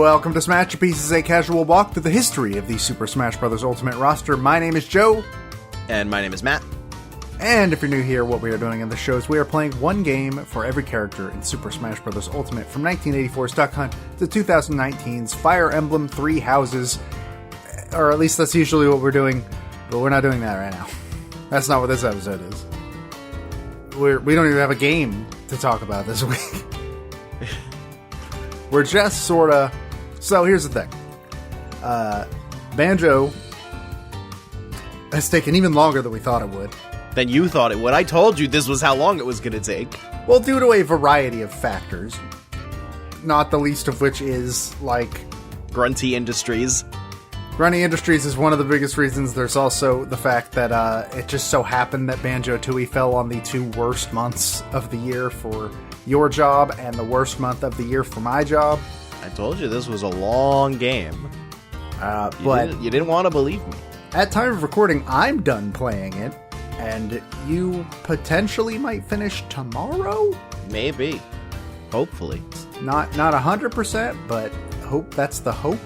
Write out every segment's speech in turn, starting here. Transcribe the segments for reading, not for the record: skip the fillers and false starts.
Welcome to Smashterpieces, a casual walk through the history of the Super Smash Bros. Ultimate roster. My name is Joe. And my name is Matt. And if you're new here, what we are doing in the show is we are playing one game for every character in Super Smash Bros. Ultimate from 1984's Duck Hunt to 2019's Fire Emblem Three Houses. Or at least that's usually what we're doing, but we're not doing that right now. That's not what this episode is. We don't even have a game to talk about this week. We're just sorta... So here's the thing. Banjo has taken even longer than we thought it would. Than you thought it would. I told you this was how long it was going to take. Well, due to a variety of factors. Not the least of which is, like... Grunty Industries. Grunty Industries is one of the biggest reasons. There's also the fact that it just so happened that Banjo-Tooie fell on the two worst months of the year for your job and the worst month of the year for my job. I told you this was a long game. But you didn't want to believe me. At time of recording, I'm done playing it, and you potentially might finish tomorrow? Maybe. Hopefully. Not 100%, but hope that's the hope.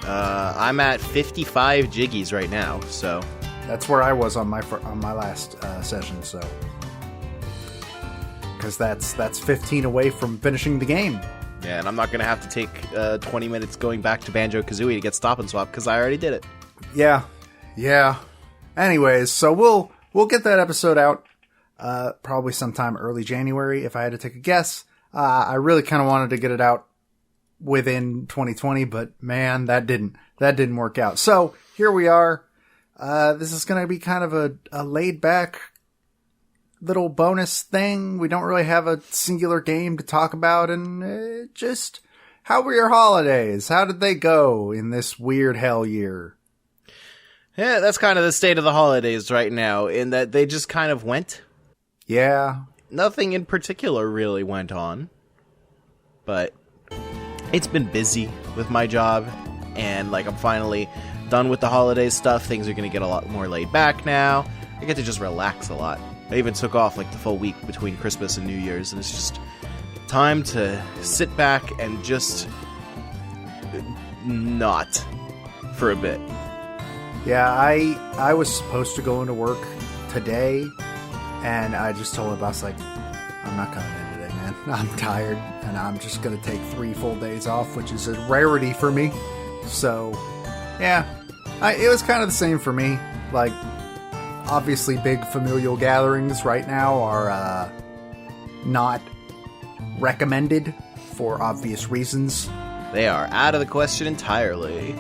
I'm at 55 jiggies right now, so... That's where I was on my last session, so... Because that's 15 away from finishing the game. Yeah, and I'm not going to have to take 20 minutes going back to Banjo-Kazooie to get Stop and Swap, because I already did it. Yeah. Anyways, so we'll get that episode out probably sometime early January, if I had to take a guess. I really kind of wanted to get it out within 2020, but man, that didn't work out. So here we are. This is going to be kind of a laid back little bonus thing. We don't really have a singular game to talk about, and just how were your holidays? How did they go in this weird hell year? Yeah, that's kind of the state of the holidays right now, in that they just kind of went. Yeah. Nothing in particular really went on, but it's been busy with my job, and like I'm finally done with the holiday stuff. Things are going to get a lot more laid back now. I get to just relax a lot. I even took off like the full week between Christmas and New Year's, and it's just time to sit back and just not for a bit. Yeah, I was supposed to go into work today, and I just told my boss, like, I'm not coming in today, man. I'm tired, and I'm just going to take 3 full days off, which is a rarity for me. So, yeah, it was kind of the same for me. Like, obviously big familial gatherings right now are not recommended for obvious reasons. They are out of the question entirely.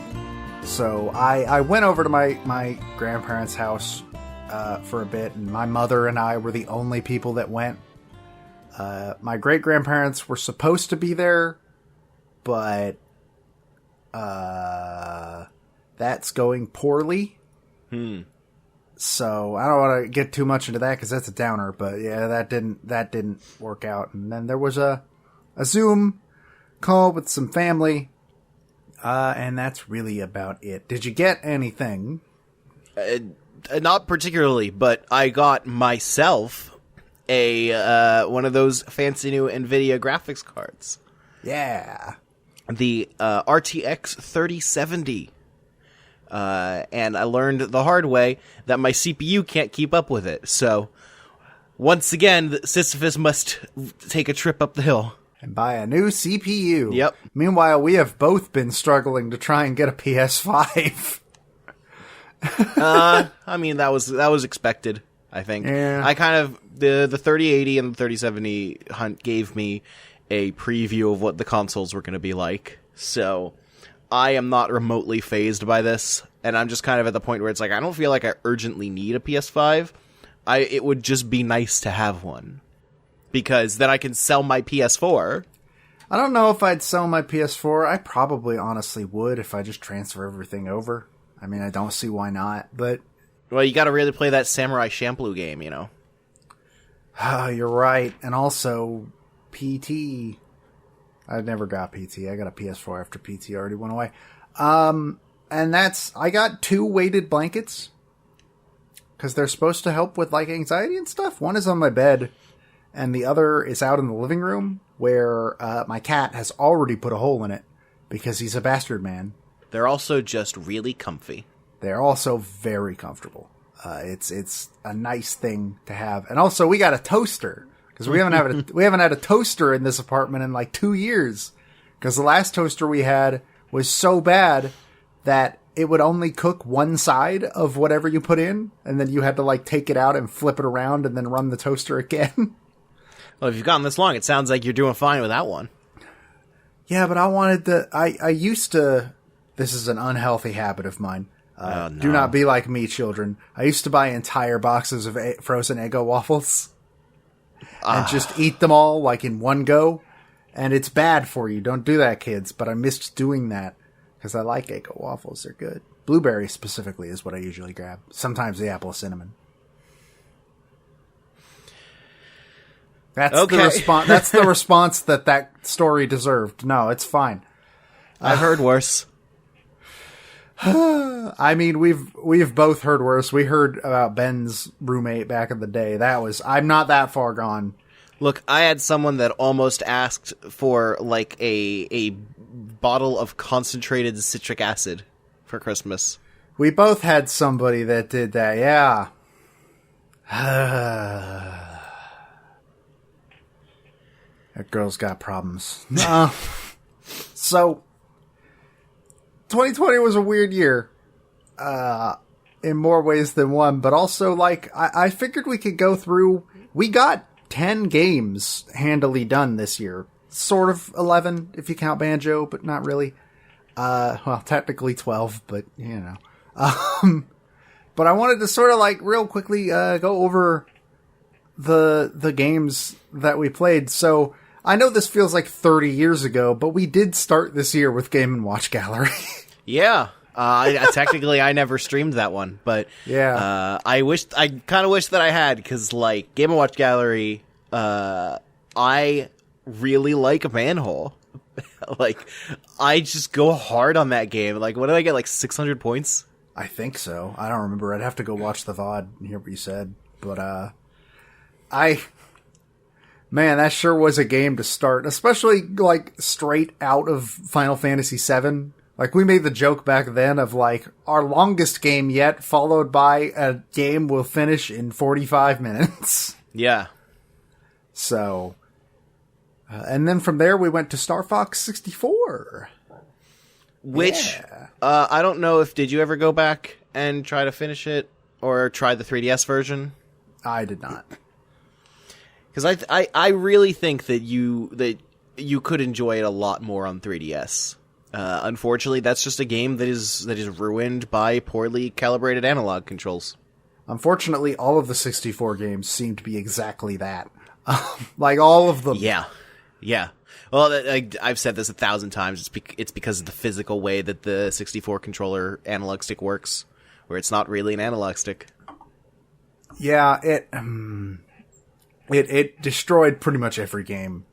So I went over to my grandparents' house for a bit, and my mother and I were the only people that went. My great-grandparents were supposed to be there, but that's going poorly. So I don't want to get too much into that because that's a downer, but yeah, that didn't work out. And then there was a Zoom call with some family. And that's really about it. Did you get anything? Not particularly, but I got myself a one of those fancy new NVIDIA graphics cards. Yeah. The RTX 3070. And I learned the hard way that my CPU can't keep up with it. So, once again, Sisyphus must take a trip up the hill. And buy a new CPU. Yep. Meanwhile, we have both been struggling to try and get a PS5. I mean, that was expected, I think. Yeah. I kind of, the 3080 and the 3070 hunt gave me a preview of what the consoles were going to be like. So, I am not remotely fazed by this. And I'm just kind of at the point where it's like, I don't feel like I urgently need a PS5. It would just be nice to have one. Because then I can sell my PS4. I don't know if I'd sell my PS4. I probably honestly would if I just transfer everything over. I mean, I don't see why not, but... Well, you gotta really play that Samurai Champloo game, you know. You're right. And also, PT. I never got PT. I got a PS4 after PT already went away. And I got 2 weighted blankets. Because they're supposed to help with, like, anxiety and stuff. One is on my bed. And the other is out in the living room where my cat has already put a hole in it because he's a bastard man. They're also just really comfy. They're also very comfortable. It's a nice thing to have. And also, we got a toaster, because we haven't had a toaster in this apartment in like 2 years. Because the last toaster we had was so bad that it would only cook one side of whatever you put in, and then you had to like take it out and flip it around and then run the toaster again. Well, if you've gotten this long, it sounds like you're doing fine with that one. Yeah, but I wanted to... I used to... This is an unhealthy habit of mine. No. Do not be like me, children. I used to buy entire boxes of frozen Eggo waffles and just eat them all like in one go. And it's bad for you. Don't do that, kids. But I missed doing that because I like Eggo waffles. They're good. Blueberry specifically is what I usually grab. Sometimes the apple cinnamon. That's okay. The response. That's the response that story deserved. No, it's fine. I've heard worse. I mean, we've both heard worse. We heard about Ben's roommate back in the day. I'm not that far gone. Look, I had someone that almost asked for like a bottle of concentrated citric acid for Christmas. We both had somebody that did that. Yeah. That girl's got problems. So 2020 was a weird year, in more ways than one, but also, like, I figured we could go through... We got 10 games handily done this year. Sort of 11, if you count Banjo, but not really. Well, technically 12, but, you know. But I wanted to sort of, like, real quickly go over the games that we played. So, I know this feels like 30 years ago, but we did start this year with Game & Watch Gallery. Yeah. Technically, I never streamed that one, but yeah. I kind of wish that I had, because, like, Game & Watch Gallery, I really like Manhole. Like, I just go hard on that game. Like, what did I get, like 600 points? I think so. I don't remember. I'd have to go watch the VOD and hear what you said. But, man, that sure was a game to start, especially, like, straight out of Final Fantasy VII. Like, we made the joke back then of, like, our longest game yet, followed by a game we'll finish in 45 minutes. Yeah. So, and then from there we went to Star Fox 64. Which, yeah. I don't know if, did you ever go back and try to finish it, or try the 3DS version? I did not. Because I really think that you could enjoy it a lot more on 3DS. Unfortunately, that's just a game that is ruined by poorly calibrated analog controls. Unfortunately, all of the 64 games seem to be exactly that. Like, all of them. Yeah. Yeah. Well, I've said this 1,000 times. It's because of the physical way that the 64 controller analog stick works, where it's not really an analog stick. Yeah, it destroyed pretty much every game.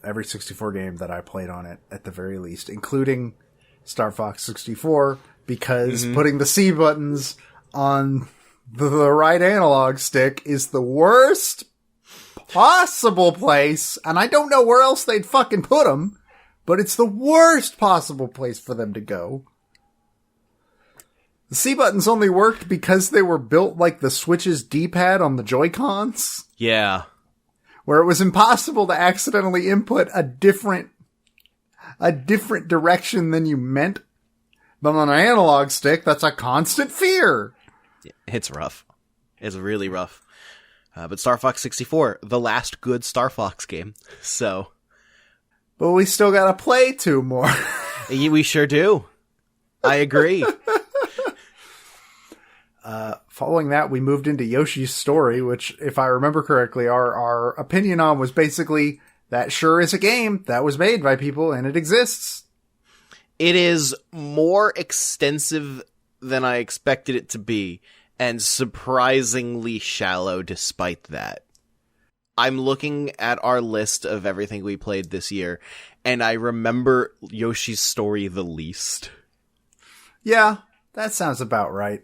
Every 64 game that I played on it, at the very least, including Star Fox 64, because putting the C buttons on the right analog stick is the worst possible place, and I don't know where else they'd fucking put them, but it's the worst possible place for them to go. The C buttons only worked because they were built like the Switch's D-pad on the Joy-Cons. Yeah. Where it was impossible to accidentally input a different direction than you meant. But on an analog stick, that's a constant fear. It's rough. It's really rough. But Star Fox 64, the last good Star Fox game. So. But we still gotta play 2 more. We sure do. I agree. Following that, we moved into Yoshi's Story, which, if I remember correctly, our opinion on was basically, that sure is a game that was made by people and it exists. It is more extensive than I expected it to be, and surprisingly shallow despite that. I'm looking at our list of everything we played this year, and I remember Yoshi's Story the least. Yeah, that sounds about right.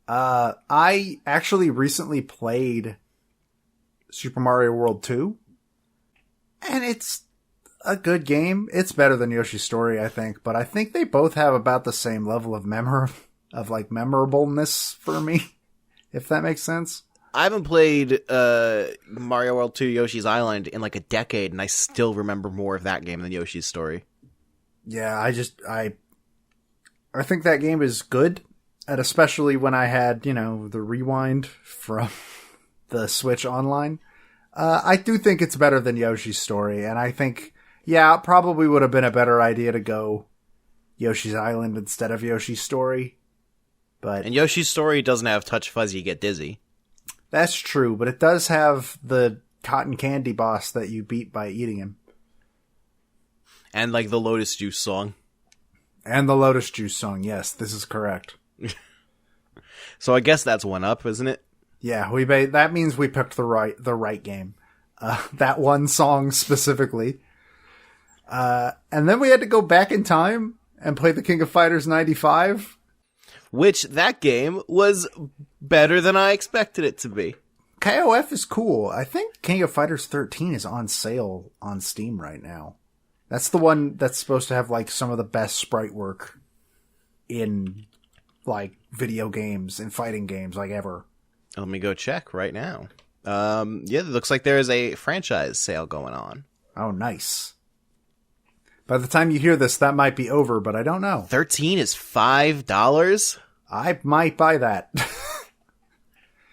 I actually recently played Super Mario World 2, and it's a good game. It's better than Yoshi's Story, I think, but I think they both have about the same level of memorableness for me, if that makes sense. I haven't played Mario World 2 Yoshi's Island in like a decade, and I still remember more of that game than Yoshi's Story. Yeah, I think that game is good, and especially when I had, the rewind from the Switch Online. I do think it's better than Yoshi's Story, and I think, it probably would have been a better idea to go Yoshi's Island instead of Yoshi's Story. And Yoshi's Story doesn't have Touch Fuzzy Get Dizzy. That's true, but it does have the cotton candy boss that you beat by eating him. And like the Lotus Juice song. And the Lotus Juice song, yes, this is correct. So I guess that's one up, isn't it? Yeah, that means we picked the right game. That one song specifically. And then we had to go back in time and play the King of Fighters 95. Which, that game was better than I expected it to be. KOF is cool. I think King of Fighters 13 is on sale on Steam right now. That's the one that's supposed to have like some of the best sprite work in like video games and fighting games like ever. Let me go check right now. It looks like there is a franchise sale going on. Oh, nice. By the time you hear this, that might be over, but I don't know. 13 is $5? I might buy that.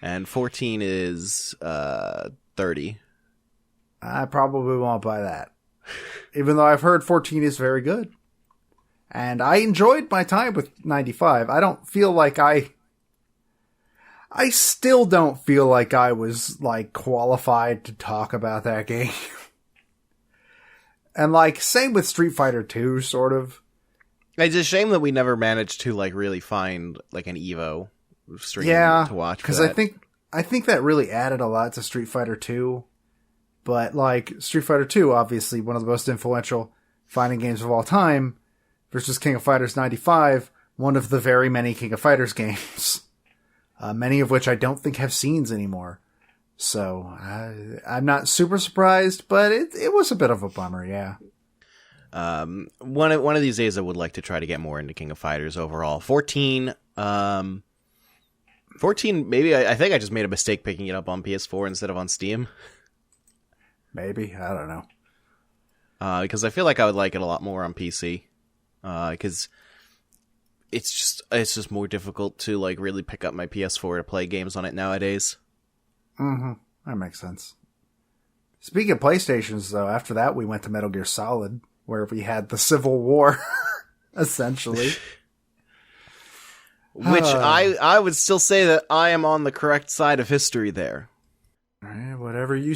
And 14 is 30. I probably won't buy that. Even though I've heard 14 is very good. And I enjoyed my time with 95. I don't feel like I still don't feel like I was like qualified to talk about that game. And like same with Street Fighter 2 sort of. It's a shame that we never managed to like really find like an Evo stream to watch. Because I think that really added a lot to Street Fighter 2. But like Street Fighter 2, obviously one of the most influential fighting games of all time, versus King of Fighters 95, one of the very many King of Fighters games. Many of which I don't think have scenes anymore. So I'm not super surprised, but it was a bit of a bummer, yeah. One of these days I would like to try to get more into King of Fighters overall. 14, maybe I think I just made a mistake picking it up on PS4 instead of on Steam. Maybe, I don't know. Because I feel like I would like it a lot more on PC. Because it's just more difficult to like really pick up my PS4 to play games on it nowadays. Mm-hmm. That makes sense. Speaking of PlayStations, though, after that we went to Metal Gear Solid, where we had the Civil War, essentially. Which I would still say that I am on the correct side of history there. Whatever you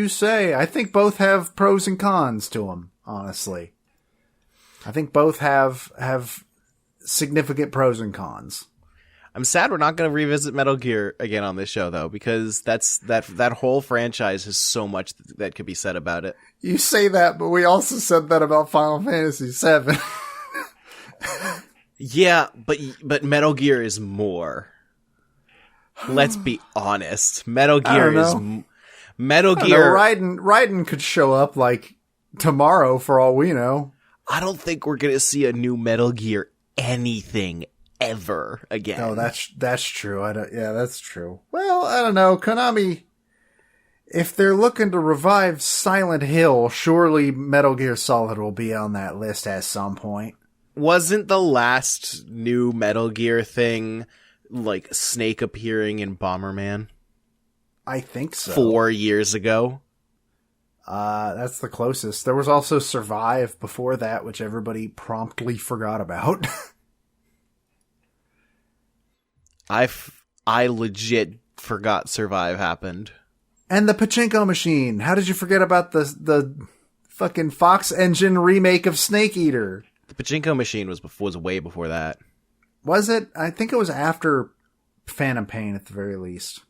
say. I think both have pros and cons to them, honestly. I think both have significant pros and cons. I'm sad we're not going to revisit Metal Gear again on this show, though, because that whole franchise has so much that could be said about it. You say that, but we also said that about Final Fantasy VII. Yeah, but Metal Gear is more. Let's be honest. Metal Gear is... Metal Gear... Raiden could show up, like, tomorrow, for all we know. I don't think we're going to see a new Metal Gear anything ever again. No, that's true. That's true. Well, I don't know. Konami, if they're looking to revive Silent Hill, surely Metal Gear Solid will be on that list at some point. Wasn't the last new Metal Gear thing like Snake appearing in Bomberman? I think so. 4 years ago. That's the closest. There was also Survive before that, which everybody promptly forgot about. I legit forgot Survive happened. And the Pachinko machine. How did you forget about the fucking Fox Engine remake of Snake Eater? The Pachinko machine was way before that. Was it? I think it was after Phantom Pain at the very least.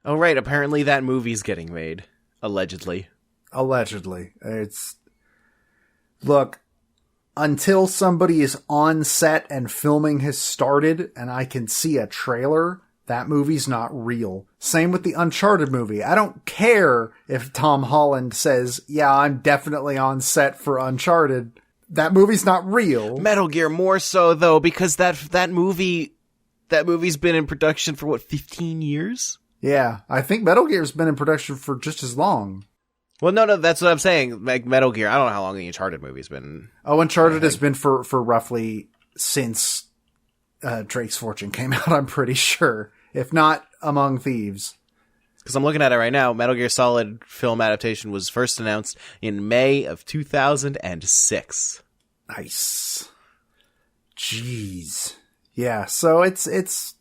Oh, right. Apparently that movie's getting made. Allegedly. Look, until somebody is on set and filming has started and I can see a trailer, that movie's not real. Same with the Uncharted movie. I don't care if Tom Holland says, yeah, I'm definitely on set for Uncharted. That movie's not real. Metal Gear more so, though, because that movie's been in production for, 15 years? Yeah, I think Metal Gear's been in production for just as long. Well, no, that's what I'm saying. Like, Metal Gear, I don't know how long the Uncharted movie's been. Oh, Uncharted has been for roughly since Drake's Fortune came out, I'm pretty sure. If not Among Thieves. Because I'm looking at it right now. Metal Gear Solid film adaptation was first announced in May of 2006. Nice. Jeez. Yeah, so it's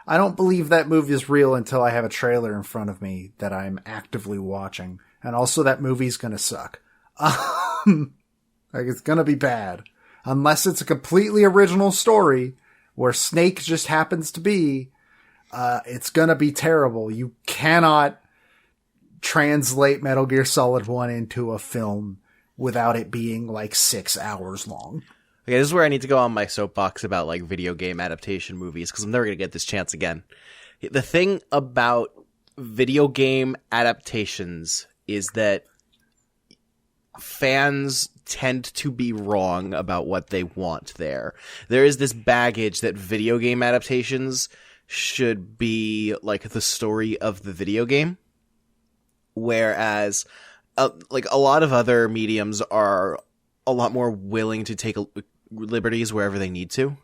I don't believe that movie is real until I have a trailer in front of me that I'm actively watching. And also that movie's gonna suck. Like, it's gonna be bad. Unless it's a completely original story where Snake just happens to be, it's gonna be terrible. You cannot translate Metal Gear Solid 1 into a film without it being like 6 hours long. Okay, this is where I need to go on my soapbox about, like, video game adaptation movies, because I'm never going to get this chance again. The thing about video game adaptations is that fans tend to be wrong about what they want there. There is this baggage that video game adaptations should be, like, the story of the video game, whereas, like, a lot of other mediums are a lot more willing to take liberties wherever they need to.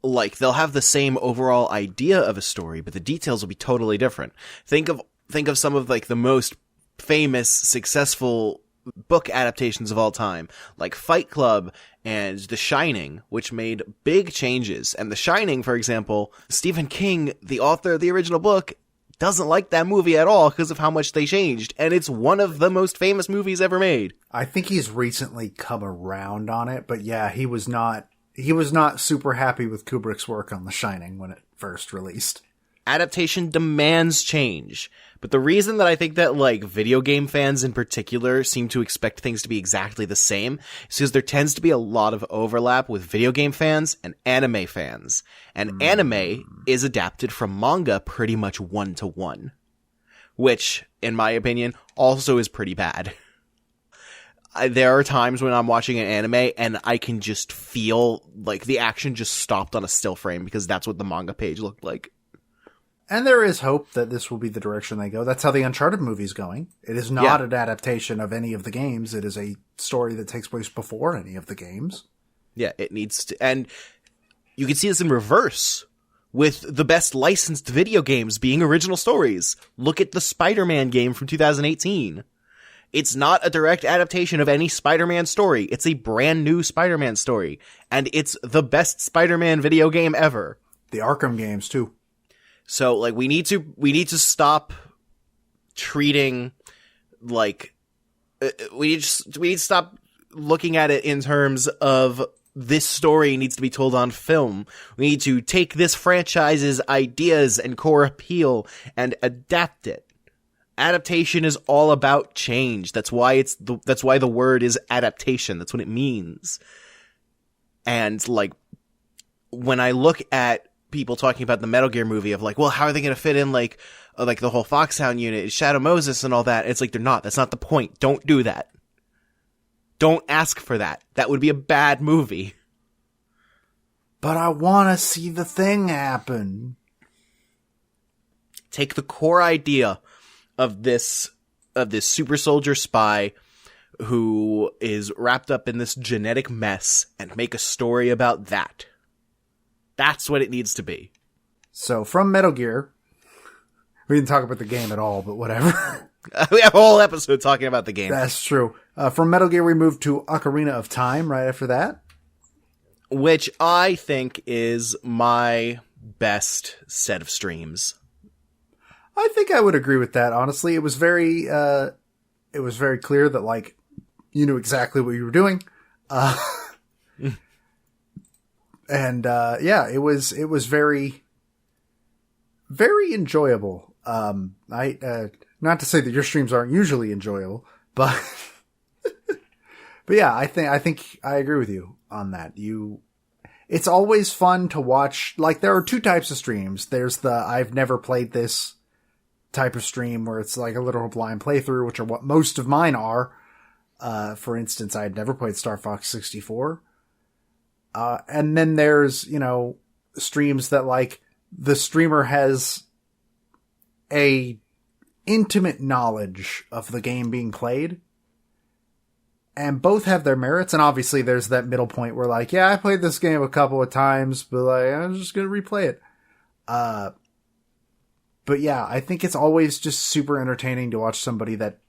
Like, they'll have the same overall idea of a story, but the details will be totally different. Think of some of, like, the most famous, successful book adaptations of all time, like Fight Club and The Shining, which made big changes. And The Shining, for example, Stephen King, the author of the original book, doesn't like that movie at all because of how much they changed, and it's one of the most famous movies ever made. I think he's recently come around on it, but yeah, he was not super happy with Kubrick's work on The Shining when it first released. Adaptation demands change, but the reason that I think that, like, video game fans in particular seem to expect things to be exactly the same is because there tends to be a lot of overlap with video game fans and anime fans. And anime is adapted from manga pretty much 1-to-1. Which, in my opinion, also is pretty bad. There are times when I'm watching an anime and I can just feel like the action just stopped on a still frame because that's what the manga page looked like. And there is hope that this will be the direction they go. That's how the Uncharted movie is going. It is not an adaptation of any of the games. It is a story that takes place before any of the games. Yeah, it needs to. And you can see this in reverse with the best licensed video games being original stories. Look at the Spider-Man game from 2018. It's not a direct adaptation of any Spider-Man story. It's a brand new Spider-Man story. And it's the best Spider-Man video game ever. The Arkham games, too. So, like, we need to stop treating, like, we need to stop looking at it in terms of this story needs to be told on film. We need to take this franchise's ideas and core appeal and adapt it. Adaptation is all about change. That's why the word is adaptation. That's what it means. And, like, when I look at people talking about the Metal Gear movie of, like, well, how are they going to fit in, like the whole Foxhound unit, Shadow Moses and all that? It's like, they're not. That's not the point. Don't do that. Don't ask for that. That would be a bad movie. But I want to see the thing happen. Take the core idea of this super soldier spy who is wrapped up in this genetic mess and make a story about that. That's what it needs to be. So, from Metal Gear, we didn't talk about the game at all, but whatever. We have a whole episode talking about the game. That's true. From Metal Gear, we moved to Ocarina of Time right after that. Which I think is my best set of streams. I think I would agree with that, honestly. It was very clear that, like, you knew exactly what you were doing. And, yeah, it was very, very enjoyable. Not to say that your streams aren't usually enjoyable, but, but yeah, I think I agree with you on that. it's always fun to watch. Like, there are two types of streams. There's the I've never played this type of stream where it's like a literal blind playthrough, which are what most of mine are. For instance, I had never played Star Fox 64. And then there's, streams that like the streamer has a intimate knowledge of the game being played. And both have their merits, and obviously there's that middle point where like, yeah, I played this game a couple of times, but like, I'm just gonna replay it. But yeah, I think it's always just super entertaining to watch somebody that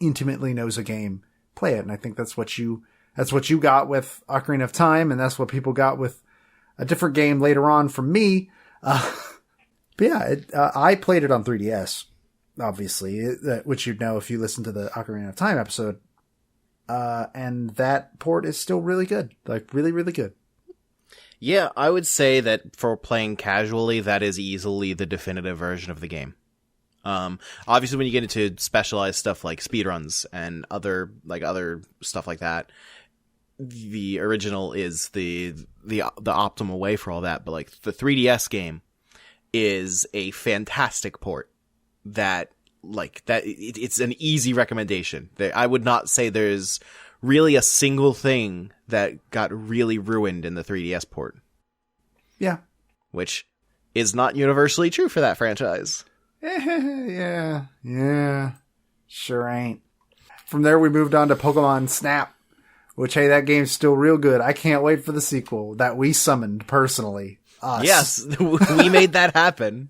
intimately knows a game play it, and I think that's what you got with Ocarina of Time, and that's what people got with a different game later on from me. But yeah, I played it on 3DS, obviously, which you'd know if you listened to the Ocarina of Time episode. And that port is still really good. Like, really, really good. Yeah, I would say that for playing casually, that is easily the definitive version of the game. Obviously when you get into specialized stuff like speedruns and other stuff like that, the original is the optimal way for all that. But like the 3DS game is a fantastic port it's an easy recommendation. I would not say there's really a single thing that got really ruined in the 3DS port. Yeah. Which is not universally true for that franchise. Yeah. Sure ain't. From there, we moved on to Pokemon Snap, which, hey, that game's still real good. I can't wait for the sequel that we summoned personally. Us. Yes, we made that happen.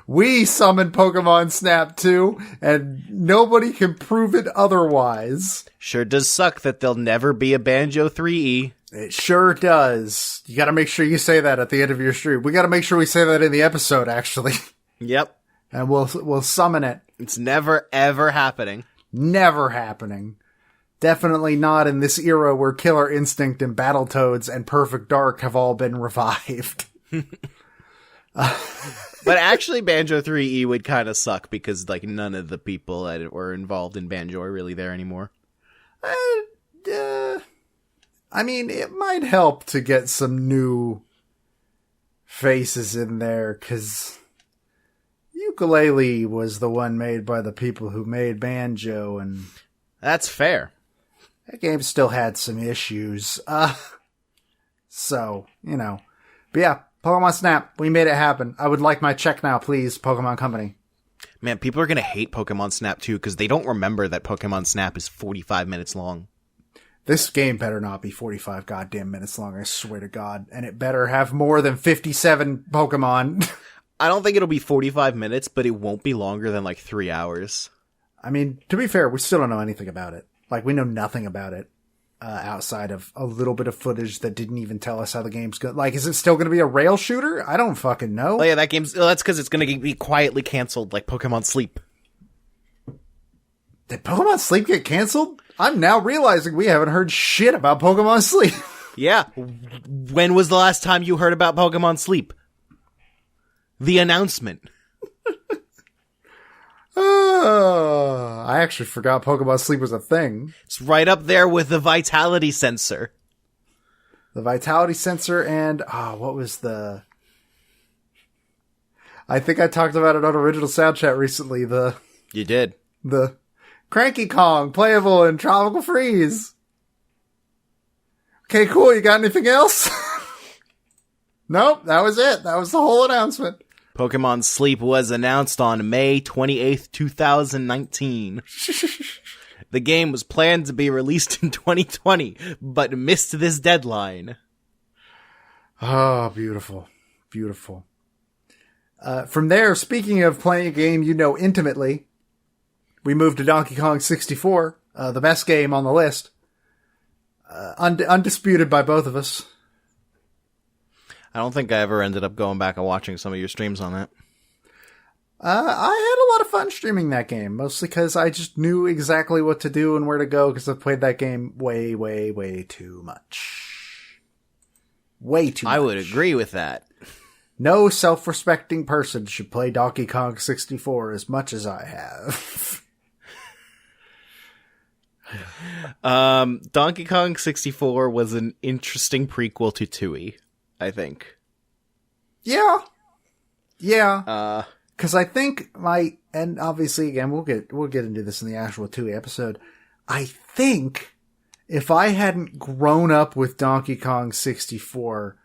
We summoned Pokemon Snap 2, and nobody can prove it otherwise. Sure does suck that there'll never be a Banjo-Tooie. It sure does. You gotta make sure you say that at the end of your stream. We gotta make sure we say that in the episode, actually. Yep. And we'll summon it. It's never, ever happening. Never happening. Definitely not in this era where Killer Instinct and Battletoads and Perfect Dark have all been revived. But actually, Banjo-Tooie would kind of suck because like none of the people that were involved in Banjo are really there anymore. I mean, it might help to get some new faces in there, because Ukulele was the one made by the people who made Banjo, and that's fair. That game still had some issues. So, But yeah, Pokemon Snap, we made it happen. I would like my check now, please, Pokemon Company. Man, people are going to hate Pokemon Snap too, because they don't remember that Pokemon Snap is 45 minutes long. This game better not be 45 goddamn minutes long, I swear to God. And it better have more than 57 Pokemon. I don't think it'll be 45 minutes, but it won't be longer than like 3 hours. I mean, to be fair, we still don't know anything about it. Like, we know nothing about it. Outside of a little bit of footage that didn't even tell us how the game's going. Like, is it still going to be a rail shooter? I don't fucking know. Oh yeah, that's because it's going to be quietly canceled like Pokemon Sleep. Did Pokemon Sleep get canceled? I'm now realizing we haven't heard shit about Pokemon Sleep. Yeah. When was the last time you heard about Pokemon Sleep? The announcement. I actually forgot Pokemon Sleep was a thing. It's right up there with the Vitality Sensor. The Vitality Sensor and, what was the... I think I talked about it on Original Sound Chat recently. You did. The Cranky Kong, playable in Tropical Freeze. Okay, cool. You got anything else? Nope, that was it. That was the whole announcement. Pokemon Sleep was announced on May 28th, 2019. The game was planned to be released in 2020, but missed this deadline. Oh, beautiful. Beautiful. From there, speaking of playing a game you know intimately, we moved to Donkey Kong 64, the best game on the list. Undisputed by both of us. I don't think I ever ended up going back and watching some of your streams on that. I had a lot of fun streaming that game, mostly because I just knew exactly what to do and where to go, because I've played that game way, way, way too much. Way too much. I would agree with that. No self-respecting person should play Donkey Kong 64 as much as I have. Donkey Kong 64 was an interesting prequel to Tooie, I think. Yeah. Because I think and obviously again we'll get into this in the actual Tooie episode. I think if I hadn't grown up with Donkey Kong 64,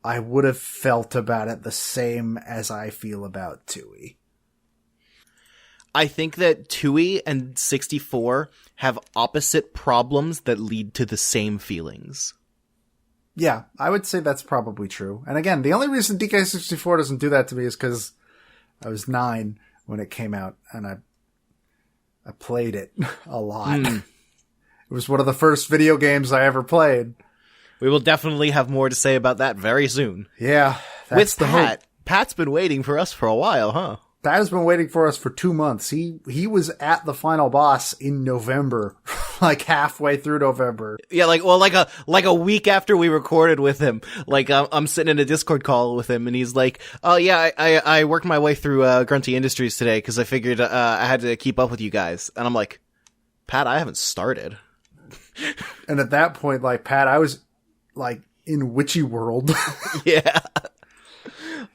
I would have felt about it the same as I feel about Tooie. I think that Tooie and 64 have opposite problems that lead to the same feelings. Yeah, I would say that's probably true. And again, the only reason DK64 doesn't do that to me is because I was 9 when it came out, and I played it a lot. It was one of the first video games I ever played. We will definitely have more to say about that very soon. Yeah. That's with Pat. Pat's been waiting for us for a while, huh? Pat has been waiting for us for 2 months. He was at the final boss in November, like halfway through November. Yeah, like a week after we recorded with him. Like I'm sitting in a Discord call with him, and he's like, "Oh yeah, I worked my way through Grunty Industries today because I figured I had to keep up with you guys." And I'm like, "Pat, I haven't started." And at that point, like Pat, I was like in Witchy World. Yeah.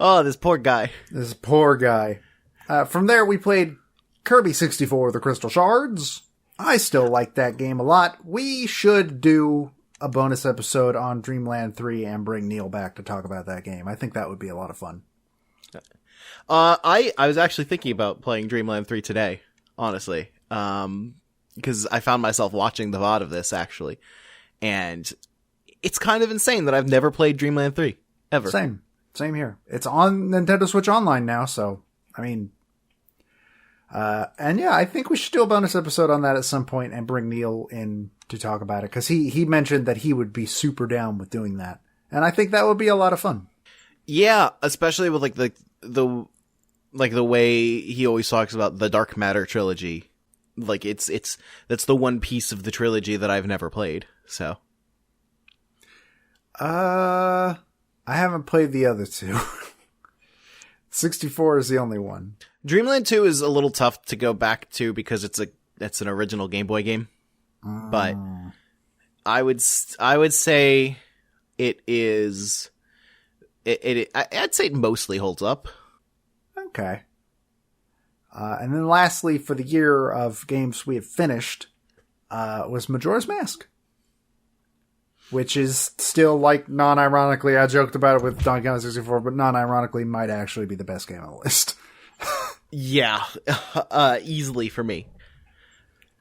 Oh, this poor guy. This poor guy. From there, we played Kirby 64, The Crystal Shards. I still like that game a lot. We should do a bonus episode on Dreamland 3 and bring Neil back to talk about that game. I think that would be a lot of fun. I was actually thinking about playing Dreamland 3 today, honestly. Because I found myself watching the VOD of this, actually. And it's kind of insane that I've never played Dreamland 3, ever. Same here. It's on Nintendo Switch Online now, so, I mean... and yeah, I think we should do a bonus episode on that at some point and bring Neil in to talk about it, because he mentioned that he would be super down with doing that. And I think that would be a lot of fun. Yeah, especially with like the way he always talks about the Dark Matter trilogy. Like that's the one piece of the trilogy that I've never played. So I haven't played the other two. 64 is the only one. Dreamland 2 is a little tough to go back to because it's an original Game Boy game. But I would say it is I'd say it mostly holds up. Okay. And then lastly, for the year of games we have finished, was Majora's Mask. Which is still, like, non-ironically, I joked about it with Donkey Kong 64, but non-ironically might actually be the best game on the list. Yeah, easily for me.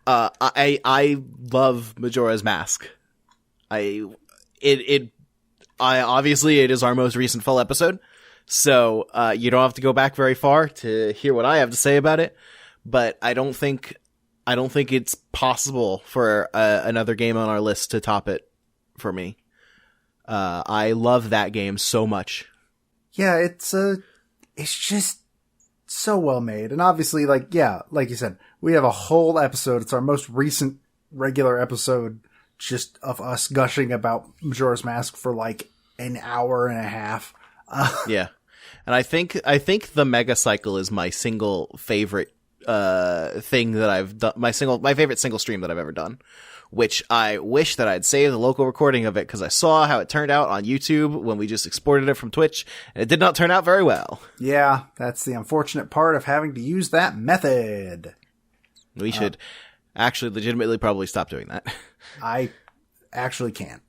I love Majora's Mask. Obviously it is our most recent full episode, so you don't have to go back very far to hear what I have to say about it. But I don't think it's possible for another game on our list to top it for me. I love that game so much. Yeah, it's just so well made, and obviously, like you said, we have a whole episode. It's our most recent regular episode, just of us gushing about Majora's Mask for like an hour and a half. Yeah, and I think the Mega Cycle is my single favorite thing that I've done. My favorite single stream that I've ever done. Which I wish that I'd saved the local recording of it, because I saw how it turned out on YouTube when we just exported it from Twitch, and it did not turn out very well. Yeah, that's the unfortunate part of having to use that method. We should actually legitimately probably stop doing that. I actually can't.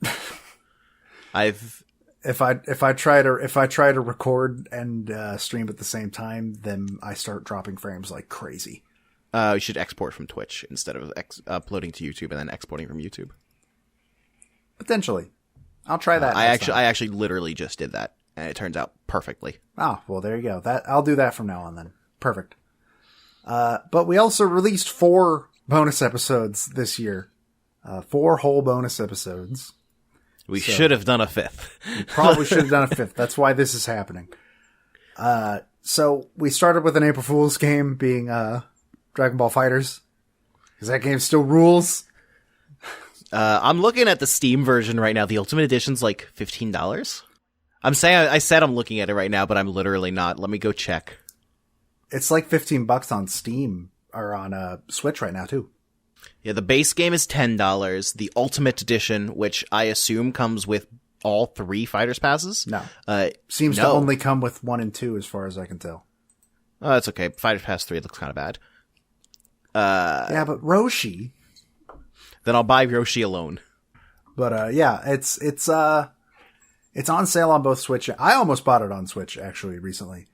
If I try to record and stream at the same time, then I start dropping frames like crazy. You should export from Twitch instead of uploading to YouTube and then exporting from YouTube. Potentially. I'll try that. I actually literally just did that, and it turns out perfectly. Oh, well, there you go. I'll do that from now on then. Perfect. But we also released 4 bonus episodes this year. 4 whole bonus episodes. We should have done a 5th. We probably should have done a 5th. That's why this is happening. So we started with an April Fool's game being Dragon Ball FighterZ, because that game still rules. I'm looking at the Steam version right now. The Ultimate Edition's like $15. I said I'm looking at it right now, but I'm literally not. Let me go check. It's like $15 on Steam or on Switch right now too. Yeah, the base game is $10. The Ultimate Edition, which I assume comes with all 3 Fighters Passes. No. Seems to only come with 1 and 2 as far as I can tell. Oh, that's okay. Fighters Pass 3 looks kind of bad. Yeah, but Roshi. Then I'll buy Roshi alone. But yeah, it's on sale on both Switch. I almost bought it on Switch actually recently.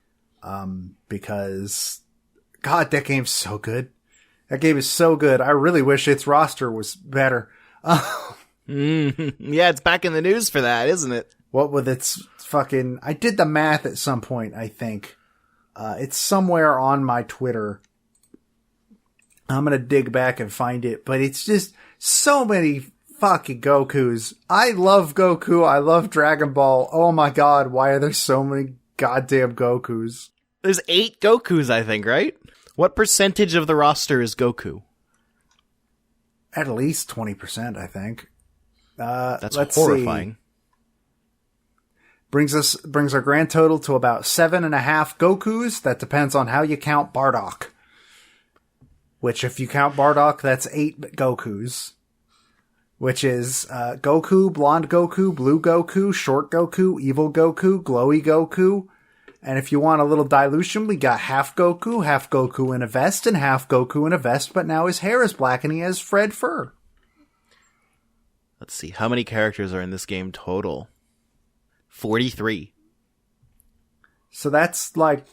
Because God, that game's so good. That game is so good. I really wish its roster was better. Yeah, it's back in the news for that, isn't it? What with its fucking... I did the math at some point, I think. It's somewhere on my Twitter. I'm gonna dig back and find it. But it's just so many fucking Gokus. I love Goku. I love Dragon Ball. Oh my god, why are there so many goddamn Gokus? There's 8 Gokus, I think, right? What percentage of the roster is Goku? At least 20%, I think. That's let's horrifying. See. Brings our grand total to about 7.5 Gokus. That depends on how you count Bardock. Which, if you count Bardock, that's 8 Gokus. Which is Goku, Blonde Goku, Blue Goku, Short Goku, Evil Goku, Glowy Goku. And if you want a little dilution, we got half Goku in a vest, and half Goku in a vest, but now his hair is black and he has Fred fur. Let's see, how many characters are in this game total? 43. So that's like,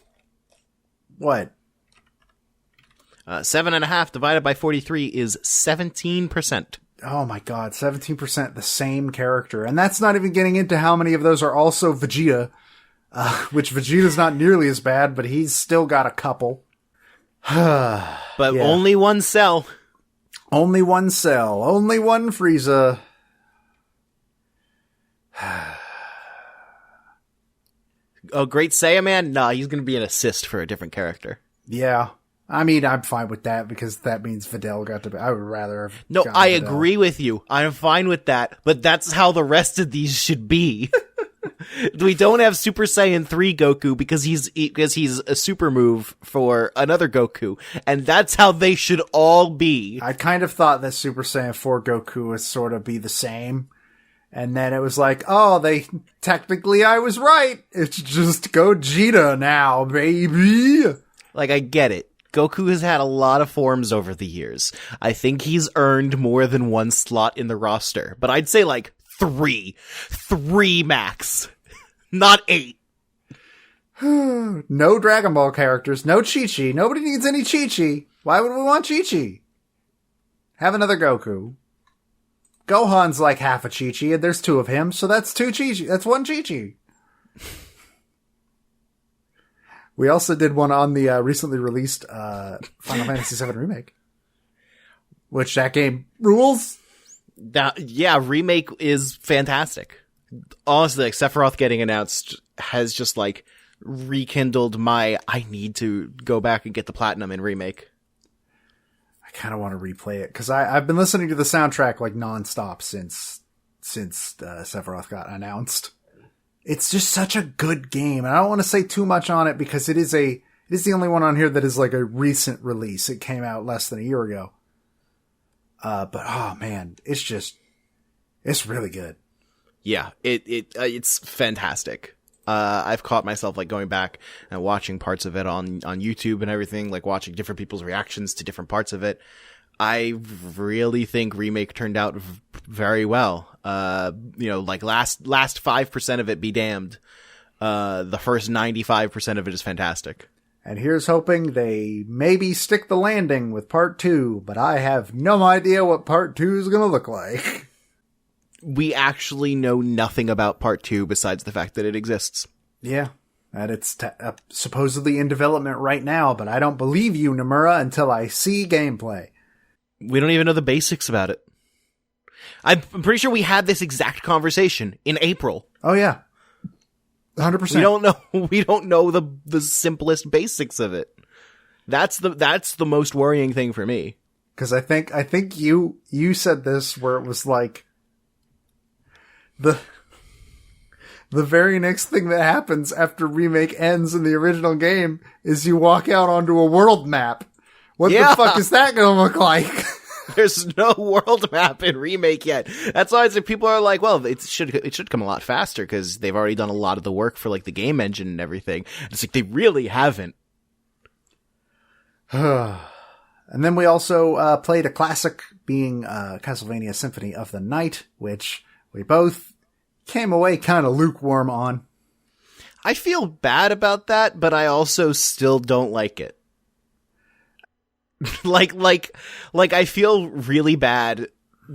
what? 7.5 divided by 43 is 17%. Oh my god, 17% the same character. And that's not even getting into how many of those are also Vegeta. Which Vegeta's not nearly as bad, but he's still got a couple. But yeah. Only one cell. Only one cell. Only one Frieza. Oh, Great Saiyaman? Nah, he's gonna be an assist for a different character. Yeah. I mean, I'm fine with that because that means Videl got to be... I would rather have... No, I agree with you. I'm fine with that, but that's how the rest of these should be. We don't have Super Saiyan 3 Goku because he's a super move for another Goku, and that's how they should all be. I kind of thought that Super Saiyan 4 Goku would sort of be the same, and then it was like, oh, technically I was right. It's just Gogeta now, baby. Like, I get it. Goku has had a lot of forms over the years. I think he's earned more than one slot in the roster, but I'd say like 3 max, not 8. No Dragon Ball characters, no Chi-Chi. Nobody needs any Chi-Chi. Why would we want Chi-Chi? Have another Goku. Gohan's like half a Chi-Chi, and there's 2 of him, so that's 2 Chi-Chi. That's 1 Chi-Chi. We also did one on the recently released Final Fantasy VII Remake, which that game rules. Yeah, Remake is fantastic. Honestly, like, Sephiroth getting announced has just, like, rekindled I need to go back and get the Platinum in Remake. I kind of want to replay it, because I've been listening to the soundtrack, like, nonstop since Sephiroth got announced. It's just such a good game, and I don't want to say too much on it, because it is the only one on here that is, like, a recent release. It came out less than a year ago. But oh man, it's really good. Yeah, it's fantastic. I've caught myself like going back and watching parts of it on YouTube and everything, like watching different people's reactions to different parts of it. I really think Remake turned out very well. Like last 5% of it be damned. The first 95% of it is fantastic. And here's hoping they maybe stick the landing with part 2, but I have no idea what part 2 is going to look like. We actually know nothing about part 2 besides the fact that it exists. Yeah, and it's supposedly in development right now, but I don't believe you, Nomura, until I see gameplay. We don't even know the basics about it. I'm pretty sure we had this exact conversation in April. Oh yeah. 100%. We don't know the simplest basics of it. That's the most worrying thing for me. Cause I think you said this where it was like the very next thing that happens after Remake ends in the original game is you walk out onto a world map. What the fuck is that gonna look like? There's no world map in Remake yet. That's why people are like, well, it should come a lot faster because they've already done a lot of the work for like the game engine and everything. It's like they really haven't. And then we also played a classic, being Castlevania Symphony of the Night, which we both came away kind of lukewarm on. I feel bad about that, but I also still don't like it. like I feel really bad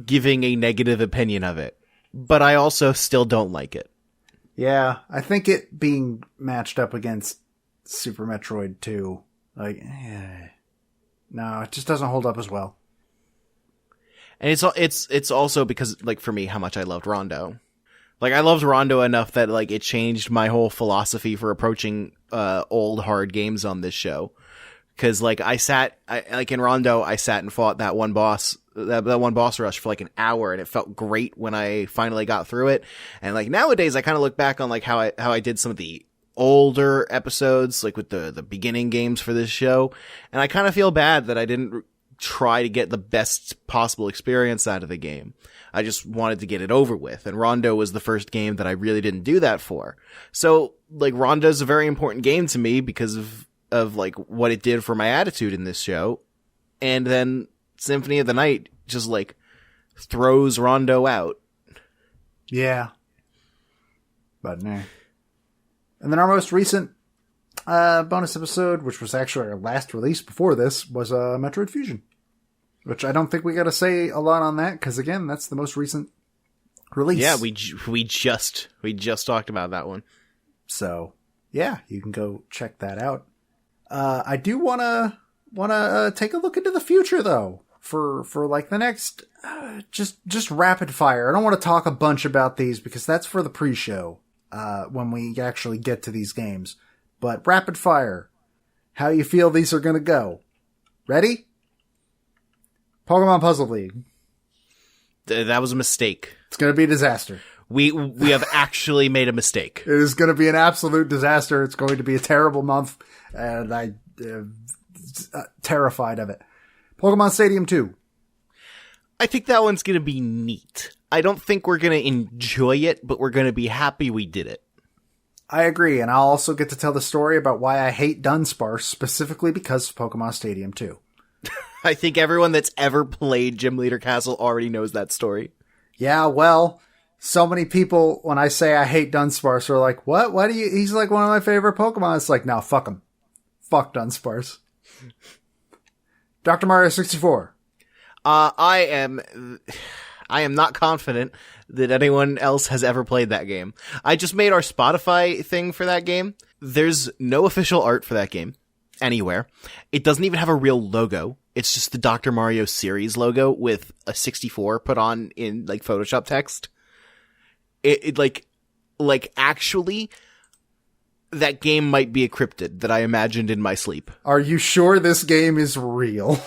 giving a negative opinion of it, but I also still don't like it. Yeah, I think it being matched up against Super Metroid 2, no, it just doesn't hold up as well. And it's also because, like, for me, how much I loved Rondo. Like, I loved Rondo enough that, like, it changed my whole philosophy for approaching old hard games on this show. Because, like, in Rondo, I sat and fought that one boss rush for, like, an hour, and it felt great when I finally got through it. And, like, nowadays, I kind of look back on, like, how I did some of the older episodes, like, with the beginning games for this show, and I kind of feel bad that I didn't try to get the best possible experience out of the game. I just wanted to get it over with, and Rondo was the first game that I really didn't do that for. So, like, Rondo's a very important game to me because of like what it did for my attitude in this show. And then Symphony of the Night just like throws Rondo out. Yeah. But nah. And then our most recent bonus episode, which was actually our last release before this, was Metroid Fusion. Which I don't think we got to say a lot on that, because again, that's the most recent release. Yeah, we just talked about that one. So, yeah, you can go check that out. I do wanna take a look into the future though, for like the next, just rapid fire. I don't want to talk a bunch about these because that's for the pre-show, when we actually get to these games. But rapid fire, how you feel these are gonna go? Ready? Pokemon Puzzle League. That was a mistake. It's gonna be a disaster. We have actually made a mistake. It is going to be an absolute disaster. It's going to be a terrible month, and I'm terrified of it. Pokemon Stadium 2. I think that one's going to be neat. I don't think we're going to enjoy it, but we're going to be happy we did it. I agree, and I'll also get to tell the story about why I hate Dunsparce, specifically because of Pokemon Stadium 2. I think everyone that's ever played Gym Leader Castle already knows that story. Yeah, well, so many people, when I say I hate Dunsparce, are like, what? Why do you? He's like one of my favorite Pokemon. It's like, no, fuck him. Fuck Dunsparce. Dr. Mario 64. I am not confident that anyone else has ever played that game. I just made our Spotify thing for that game. There's no official art for that game anywhere. It doesn't even have a real logo. It's just the Dr. Mario series logo with a 64 put on in like Photoshop text. It like actually, that game might be a cryptid that I imagined in my sleep. Are you sure this game is real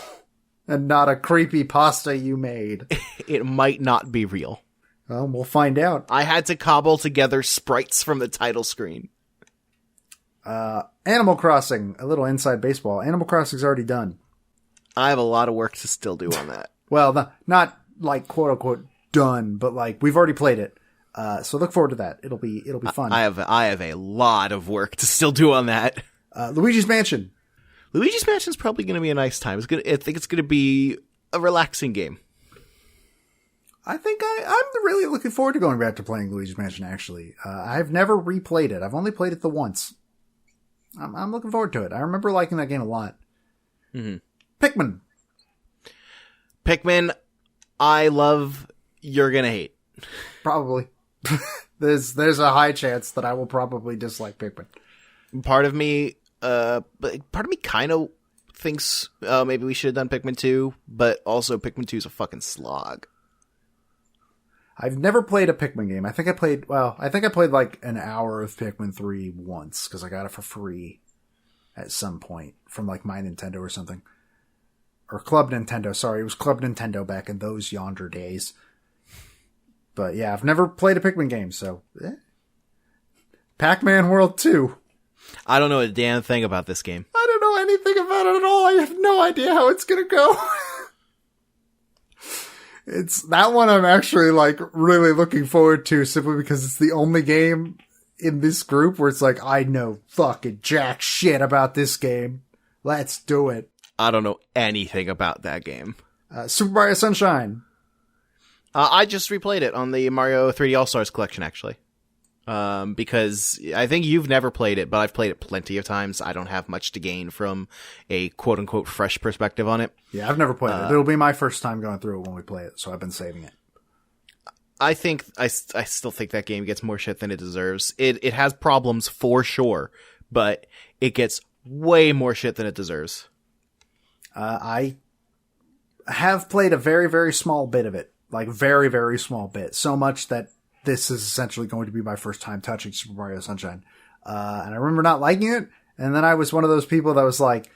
and not a creepy pasta you made? It might not be real. Well, we'll find out. I had to cobble together sprites from the title screen. Animal Crossing, a little inside baseball. Animal Crossing's already done. I have a lot of work to still do on that. Well, not like quote unquote done, but like we've already played it. So look forward to that. It'll be fun. I have a lot of work to still do on that. Luigi's Mansion. Luigi's Mansion's probably going to be a nice time. I think it's going to be a relaxing game. I think I'm really looking forward to going back to playing Luigi's Mansion, actually. I've never replayed it. I've only played it the once. I'm looking forward to it. I remember liking that game a lot. Mm-hmm. Pikmin, I love, you're going to hate. Probably. There's a high chance that I will probably dislike Pikmin. Part of me kind of thinks maybe we should have done Pikmin 2, but also Pikmin 2 is a fucking slog. I've never played a Pikmin game. I think I played like an hour of Pikmin 3 once because I got it for free at some point from like My Nintendo or something. Or Club Nintendo. Sorry, it was Club Nintendo back in those yonder days. But yeah, I've never played a Pikmin game, so... Pac-Man World 2. I don't know a damn thing about this game. I don't know anything about it at all. I have no idea how it's gonna go. It's that one I'm actually like really looking forward to simply because it's the only game in this group where it's like, I know fucking jack shit about this game. Let's do it. I don't know anything about that game. Super Mario Sunshine. I just replayed it on the Mario 3D All-Stars collection, actually. Because I think you've never played it, but I've played it plenty of times. I don't have much to gain from a quote-unquote fresh perspective on it. Yeah, I've never played it. It'll be my first time going through it when we play it, so I've been saving it. I still think that game gets more shit than it deserves. It has problems for sure, but it gets way more shit than it deserves. I have played a very, very small bit of it. Like, very, very small bit. So much that this is essentially going to be my first time touching Super Mario Sunshine. And I remember not liking it, and then I was one of those people that was like,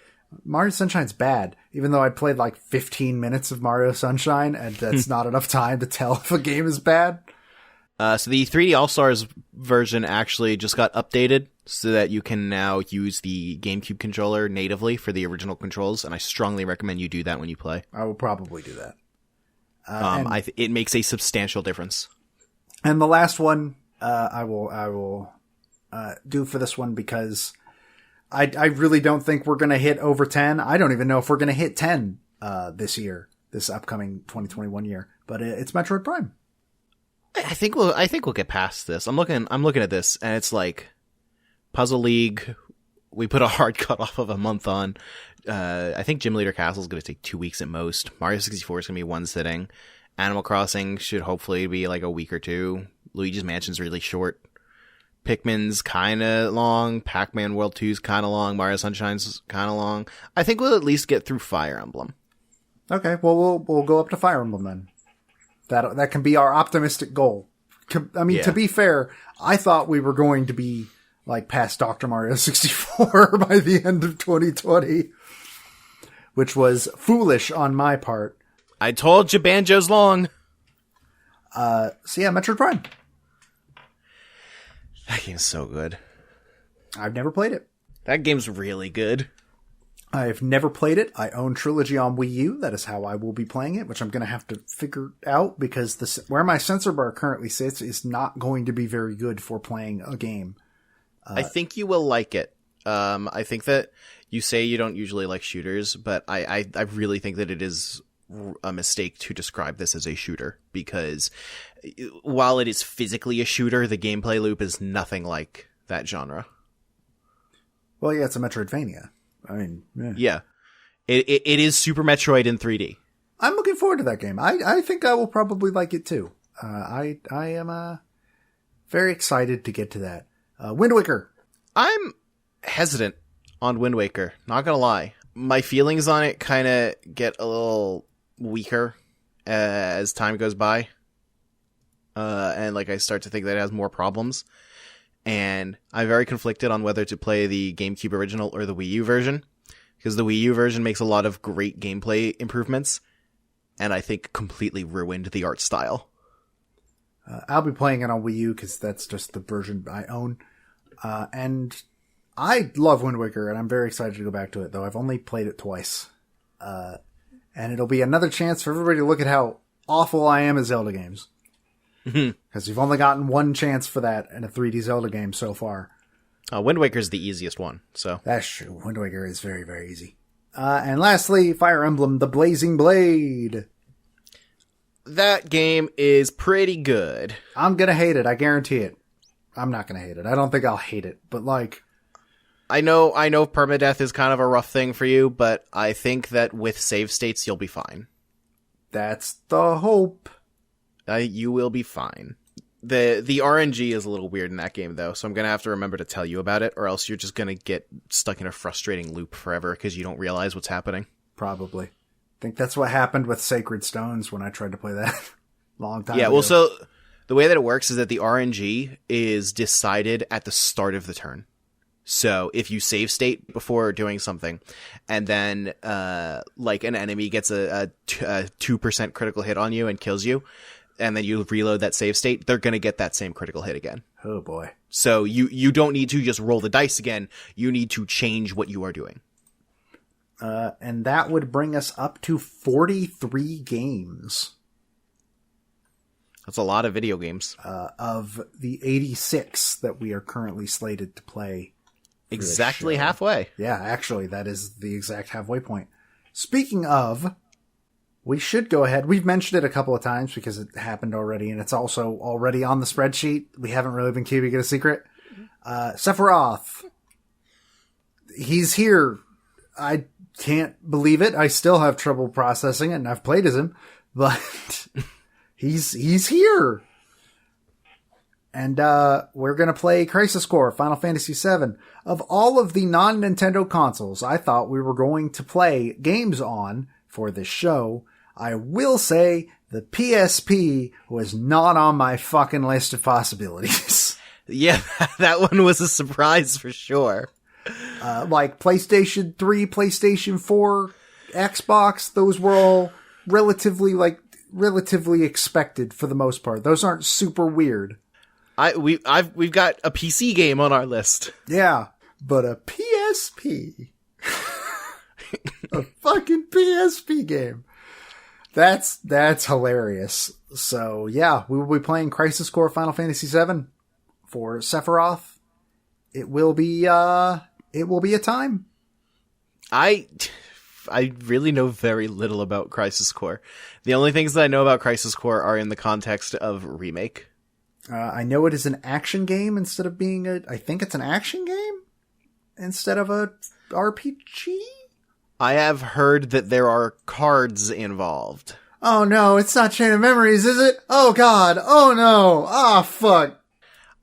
Mario Sunshine's bad, even though I'd played like 15 minutes of Mario Sunshine, and that's not enough time to tell if a game is bad. So the 3D All-Stars version actually just got updated so that you can now use the GameCube controller natively for the original controls, and I strongly recommend you do that when you play. I will probably do that. It makes a substantial difference. And the last one, I will do for this one because I really don't think we're going to hit over 10. I don't even know if we're going to hit 10, this year, this upcoming 2021 year, but it's Metroid Prime. I think we'll get past this. I'm looking at this and it's like Puzzle League. We put a hard cut off of a month on. I think Gym Leader Castle is going to take 2 weeks at most. Mario 64 is going to be one sitting. Animal Crossing should hopefully be like a week or two. Luigi's Mansion's really short. Pikmin's kind of long. Pac-Man World 2's kind of long. Mario Sunshine's kind of long. I think we'll at least get through Fire Emblem. Okay, well, we'll go up to Fire Emblem then. That can be our optimistic goal. I mean, To be fair, I thought we were going to be like past Dr. Mario 64 by the end of 2020, which was foolish on my part. I told you Banjo's long. So yeah, Metroid Prime. That game's so good. I've never played it. That game's really good. I've never played it. I own Trilogy on Wii U. That is how I will be playing it, which I'm going to have to figure out because where my sensor bar currently sits is not going to be very good for playing a game. I think you will like it. I think that you say you don't usually like shooters, but I really think that it is a mistake to describe this as a shooter because while it is physically a shooter, the gameplay loop is nothing like that genre. Well, yeah, it's a Metroidvania. I mean, yeah. It is Super Metroid in 3D. I'm looking forward to that game. I think I will probably like it too. I am very excited to get to that. Wind Waker. I'm hesitant on Wind Waker, not gonna lie. My feelings on it kind of get a little weaker as time goes by. And like I start to think that it has more problems. And I'm very conflicted on whether to play the GameCube original or the Wii U version. Because the Wii U version makes a lot of great gameplay improvements. And I think completely ruined the art style. I'll be playing it on Wii U because that's just the version I own. And I love Wind Waker, and I'm very excited to go back to it, though I've only played it twice. And it'll be another chance for everybody to look at how awful I am at Zelda games. Because you've only gotten one chance for that in a 3D Zelda game so far. Wind Waker's the easiest one, so. That's true. Wind Waker is very, very easy. And lastly, Fire Emblem, The Blazing Blade. That game is pretty good. I'm gonna hate it, I guarantee it. I'm not gonna hate it. I don't think I'll hate it, but like... I know permadeath is kind of a rough thing for you, but I think that with save states, you'll be fine. That's the hope. You will be fine. The RNG is a little weird in that game, though, so I'm going to have to remember to tell you about it, or else you're just going to get stuck in a frustrating loop forever because you don't realize what's happening. Probably. I think that's what happened with Sacred Stones when I tried to play that long time ago. Yeah, well, so the way that it works is that the RNG is decided at the start of the turn. So if you save state before doing something, and then like an enemy gets a 2% critical hit on you and kills you, and then you reload that save state, they're going to get that same critical hit again. Oh boy. So you don't need to just roll the dice again. You need to change what you are doing. And that would bring us up to 43 games. That's a lot of video games. Of the 86 that we are currently slated to play. Exactly halfway. Yeah, actually, that is the exact halfway point. Speaking of, we should go ahead. We've mentioned it a couple of times because it happened already, and it's also already on the spreadsheet. We haven't really been keeping it a secret. Sephiroth. He's here. I can't believe it. I still have trouble processing it, and I've played as him, but he's here. And we're going to play Crisis Core, Final Fantasy VII. Of all of the non-Nintendo consoles I thought we were going to play games on for this show, I will say the PSP was not on my fucking list of possibilities. Yeah, that one was a surprise for sure. Like PlayStation 3, PlayStation 4, Xbox, those were all relatively expected for the most part. Those aren't super weird. We've got a PC game on our list. Yeah, but a PSP. A fucking PSP game. That's hilarious. So yeah, we will be playing Crisis Core Final Fantasy VII for Sephiroth. It will be a time. I really know very little about Crisis Core. The only things that I know about Crisis Core are in the context of remake. I know it is an action game instead of being I think it's an action game instead of a RPG. I have heard that there are cards involved. Oh no, it's not Chain of Memories, is it? Oh god, oh no, ah fuck.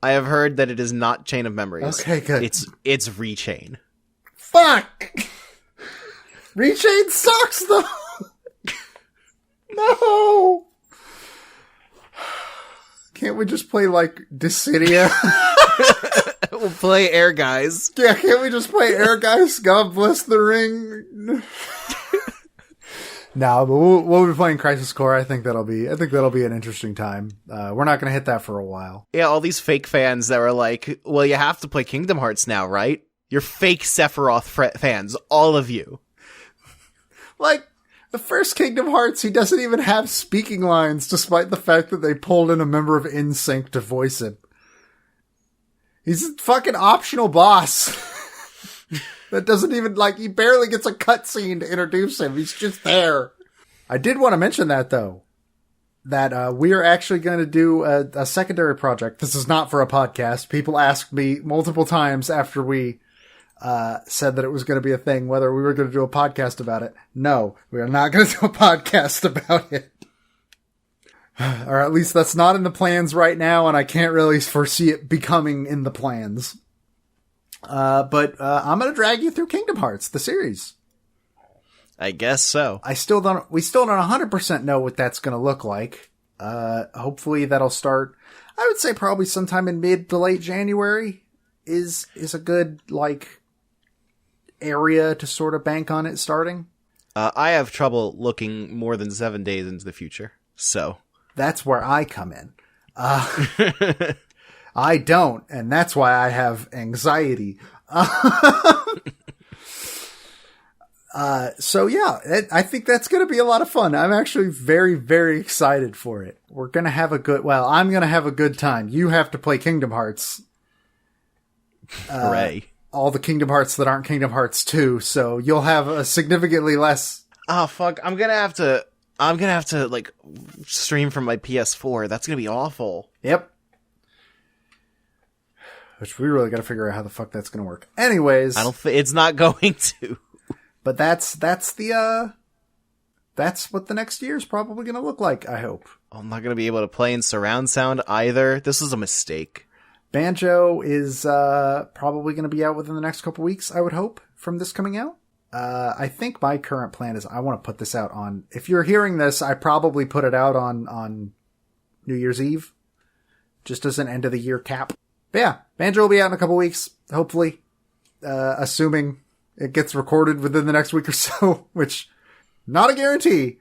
I have heard that it is not Chain of Memories. Okay, good. It's Rechain. Fuck! Rechain sucks though! No! Can't we just play like Dissidia? We'll play Air Guys. Yeah, can't we just play Air Guys? God bless the ring. No, but we'll be playing Crisis Core. I think that'll be an interesting time. We're not going to hit that for a while. Yeah, all these fake fans that were like, well, you have to play Kingdom Hearts now, right? You're fake Sephiroth fans, all of you. Like, the first Kingdom Hearts, he doesn't even have speaking lines, despite the fact that they pulled in a member of NSYNC to voice him. He's a fucking optional boss. That doesn't even, he barely gets a cutscene to introduce him. He's just there. I did want to mention that, though. That we are actually going to do a secondary project. This is not for a podcast. People asked me multiple times after we said that it was going to be a thing, whether we were going to do a podcast about it. No, we are not going to do a podcast about it. Or at least that's not in the plans right now, and I can't really foresee it becoming in the plans. But I'm going to drag you through Kingdom Hearts, the series. I guess so. We still don't 100% know what that's going to look like. Hopefully that'll start, I would say probably sometime in mid to late January is a good, area to sort of bank on it starting. I have trouble looking more than 7 days into the future, so. That's where I come in. I don't, and that's why I have anxiety. So yeah, I think that's going to be a lot of fun. I'm actually very, very excited for it. I'm going to have a good time. You have to play Kingdom Hearts. Hooray. All the Kingdom Hearts that aren't Kingdom Hearts 2, so you'll have a significantly less. Oh fuck, I'm gonna have to stream from my PS4. That's gonna be awful. Yep. Which we really gotta figure out how the fuck that's gonna work. Anyways. It's not going to. But that's what the next year is probably gonna look like, I hope. I'm not gonna be able to play in surround sound either. This is a mistake. Banjo is probably going to be out within the next couple weeks, I would hope, from this coming out. I think my current plan is I want to put this out on... If you're hearing this, I probably put it out on New Year's Eve, just as an end-of-the-year cap. But yeah, Banjo will be out in a couple weeks, hopefully, assuming it gets recorded within the next week or so, which, not a guarantee.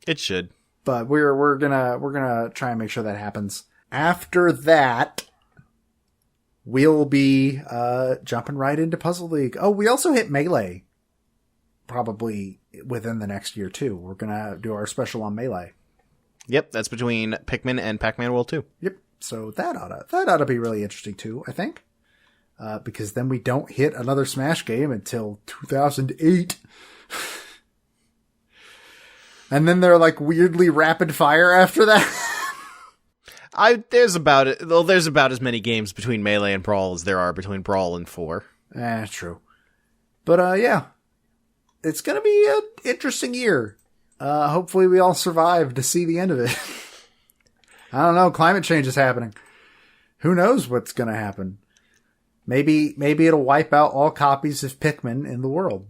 It should. But we're gonna try and make sure that happens. After that... We'll be jumping right into Puzzle League. Oh, we also hit Melee. Probably within the next year, too. We're going to do our special on Melee. Yep, that's between Pikmin and Pac-Man World 2. Yep. So that ought to be really interesting too, I think. Because then we don't hit another Smash game until 2008. And then they're like weirdly rapid fire after that. There's about as many games between Melee and Brawl as there are between Brawl and 4. True. But yeah. It's gonna be an interesting year. Hopefully we all survive to see the end of it. I don't know, climate change is happening. Who knows what's gonna happen? Maybe it'll wipe out all copies of Pikmin in the world.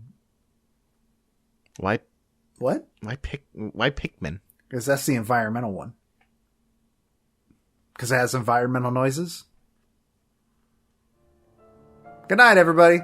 Why? What? Why Pikmin? Because that's the environmental one. Because it has environmental noises. Good night, everybody.